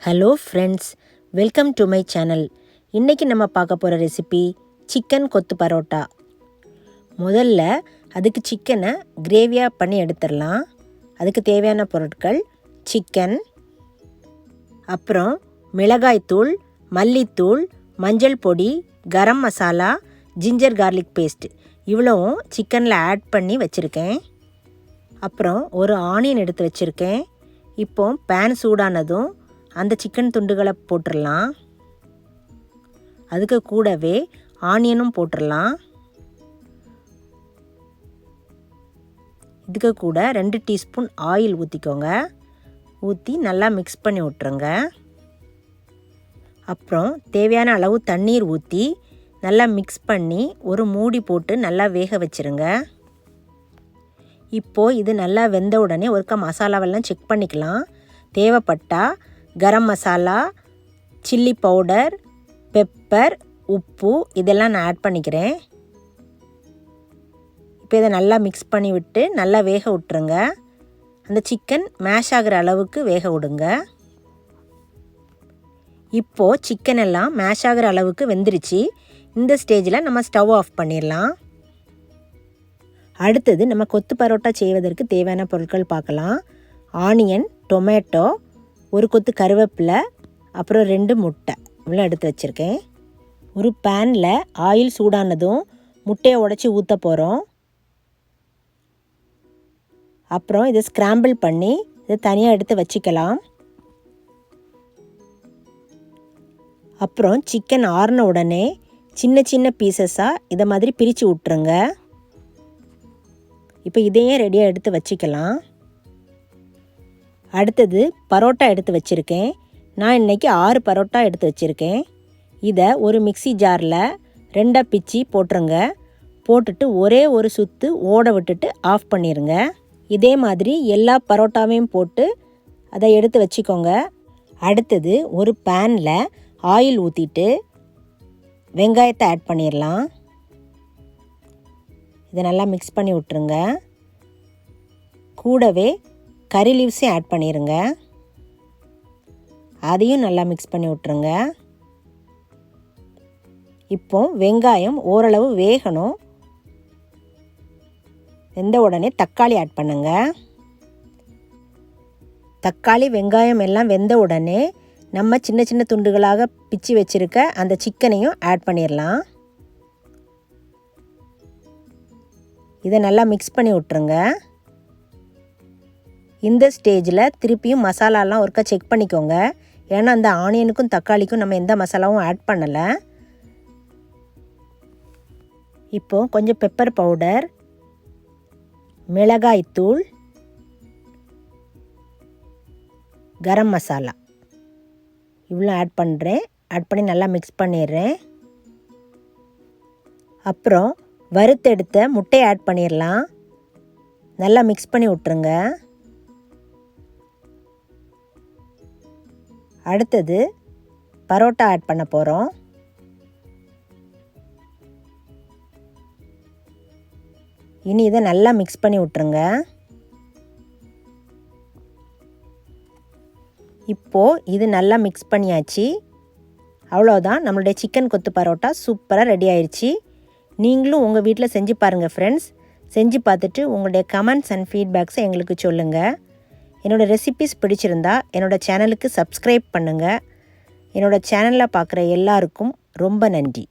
Hello friends, welcome to my channel. இன்றைக்கி நம்ம பார்க்க போகிற ரெசிபி சிக்கன் கொத்து பரோட்டா. முதல்ல அதுக்கு சிக்கனை கிரேவியாக பண்ணி எடுத்துடலாம். அதுக்கு தேவையான பொருட்கள் சிக்கன், அப்புறம் மிளகாய்த்தூள், மல்லித்தூள், மஞ்சள் பொடி, garam masala, ginger garlic paste இவ்வளவும் சிக்கனில் ஆட் பண்ணி வச்சுருக்கேன். அப்புறம் ஒரு ஆனியன் எடுத்து வச்சுருக்கேன். இப்போ பேன் சூடானதும் அந்த சிக்கன் துண்டுகளை போட்டுடலாம். அதுக்கு கூடவே ஆனியனும் போட்டுடலாம். இதுக்கு கூட 2 டீஸ்பூன் ஆயில் ஊற்றிக்கோங்க. ஊற்றி நல்லா மிக்ஸ் பண்ணி விட்டுருங்க. அப்புறம் தேவையான அளவு தண்ணீர் ஊற்றி நல்லா மிக்ஸ் பண்ணி ஒரு மூடி போட்டு நல்லா வேக வச்சுருங்க. இப்போது இது நல்லா வெந்த உடனே ஒருக்கா மசாலாவெல்லாம் செக் பண்ணிக்கலாம். தேவைப்பட்டால் garam masala, chilli powder, pepper, உப்பு இதெல்லாம் நான் ஆட் பண்ணிக்கிறேன். இப்போ இதை நல்லா மிக்ஸ் பண்ணி விட்டு நல்லா வேக விட்டுருங்க. அந்த சிக்கன் மேஷ் ஆகிற அளவுக்கு வேக விடுங்க. இப்போது சிக்கன் எல்லாம் மேஷ் ஆகிற அளவுக்கு வெந்துருச்சு. இந்த ஸ்டேஜில் நம்ம ஸ்டவ் ஆஃப் பண்ணிடலாம். அடுத்தது நம்ம கொத்து பரோட்டா செய்வதற்கு தேவையான பொருட்கள் பார்க்கலாம். ஆனியன், டொமேட்டோ, ஒரு கொத்து கருவேப்பிலை, அப்புறம் 2 முட்டை இவ்வளோ எடுத்து வச்சுருக்கேன். ஒரு பேனில் ஆயில் சூடானதும் முட்டையை உடச்சி ஊற்ற போகிறோம். அப்புறம் இதை ஸ்க்ராம்பிள் பண்ணி இதை தனியாக எடுத்து வச்சுக்கலாம். அப்புறம் சிக்கன் ஆறின உடனே சின்ன சின்ன பீசஸாக இதை மாதிரி பிரித்து விட்ருங்க. இப்போ இதையும் ரெடியாக எடுத்து வச்சுக்கலாம். அடுத்தது பரோட்டா எடுத்து வச்சுருக்கேன். நான் இன்றைக்கி 6 பரோட்டா எடுத்து வச்சுருக்கேன். இதை ஒரு மிக்ஸி ஜாரில் 2 பிச்சு போட்டுருங்க. போட்டுட்டு ஒரே ஒரு சுற்று ஓட விட்டுட்டு ஆஃப் பண்ணிடுங்க. இதே மாதிரி எல்லா பரோட்டாவையும் போட்டு அதை எடுத்து வச்சுக்கோங்க. அடுத்தது ஒரு பேனில் ஆயில் ஊற்றிட்டு வெங்காயத்தை ஆட் பண்ணிடலாம். இதை நல்லா மிக்ஸ் பண்ணி விட்டுருங்க. கூடவே கறி லீவ்ஸையும் ஆட் பண்ணிடுங்க. அதையும் நல்லா மிக்ஸ் பண்ணி விட்டுருங்க. இப்போ வெங்காயம் ஓரளவு வேகணும். வெந்த உடனே தக்காளி ஆட் பண்ணுங்க. தக்காளி, வெங்காயம் எல்லாம் வெந்த உடனே நம்ம சின்ன சின்ன துண்டுகளாக பிச்சு வச்சுருக்க அந்த சிக்கனையும் ஆட் பண்ணிடலாம். இதை நல்லா மிக்ஸ் பண்ணி விட்டுருங்க. இந்த ஸ்டேஜில் திருப்பியும் மசாலாலாம் ஒருக்கா செக் பண்ணிக்கோங்க. ஏன்னா அந்த ஆனியனுக்கும் தக்காளிக்கும் நம்ம எந்த மசாலாவும் ஆட் பண்ணலை. இப்போது கொஞ்சம் பெப்பர் பவுடர், மிளகாய்த்தூள், கரம் மசாலா இவ்வளோ ஆட் பண்ணுறேன். ஆட் பண்ணி நல்லா மிக்ஸ் பண்ணிடுறேன். அப்புறம் வறுத்தெடுத்த முட்டையை ஆட் பண்ணிடலாம். நல்லா மிக்ஸ் பண்ணி விட்டுருங்க. அடுத்தது பரோட்டா ஆட் பண்ண போகிறோம். இனி இதை நல்லா மிக்ஸ் பண்ணி விட்டுருங்க. இப்போது இது நல்லா மிக்ஸ் பண்ணியாச்சு. அவ்வளோதான், நம்மளுடைய சிக்கன் கொத்து பரோட்டா சூப்பராக ரெடி ஆயிடுச்சு. நீங்களும் உங்கள் வீட்டில் செஞ்சு பாருங்கள் ஃப்ரெண்ட்ஸ். செஞ்சு பார்த்துட்டு உங்களுடைய கமெண்ட்ஸ் அண்ட் ஃபீட்பேக்ஸை எங்களுக்கு சொல்லுங்கள். என்னோடய ரெசிபீஸ் பிடிச்சிருந்தா என்னோடய சேனலுக்கு சப்ஸ்கிரைப் பண்ணுங்கள். என்னோடய சேனலில் பார்க்குற எல்லாருக்கும் ரொம்ப நன்றி.